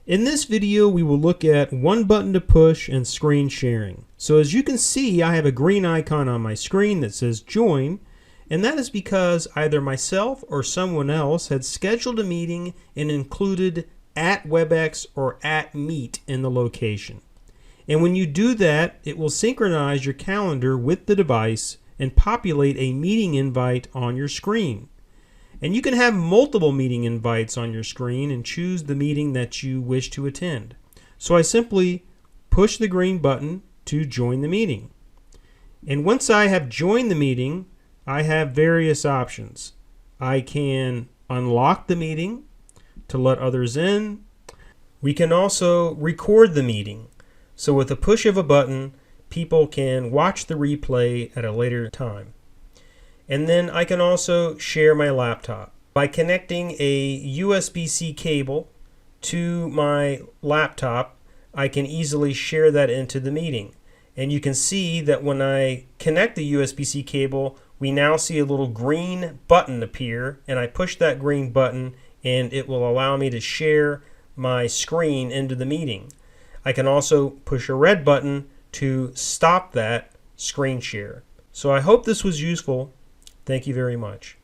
In this video, we will look at one button to push and screen sharing. So as you can see, I have a green icon on my screen that says join, and that is because either myself or someone else had scheduled a meeting and included @WebEx or @Meet in the location. And when you do that, it will synchronize your calendar with the device and populate a meeting invite on your screen. And you can have multiple meeting invites on your screen and choose the meeting that you wish to attend. So I simply push the green button to join the meeting. And once I have joined the meeting, I have various options. I can unlock the meeting to let others in. We can also record the meeting. So with the push of a button, people can watch the replay at a later time. And then I can also share my laptop. By connecting a USB-C cable to my laptop, I can easily share that into the meeting. And you can see that when I connect the USB-C cable, we now see a little green button appear, and I push that green button and it will allow me to share my screen into the meeting. I can also push a red button to stop that screen share. So I hope this was useful. Thank you very much.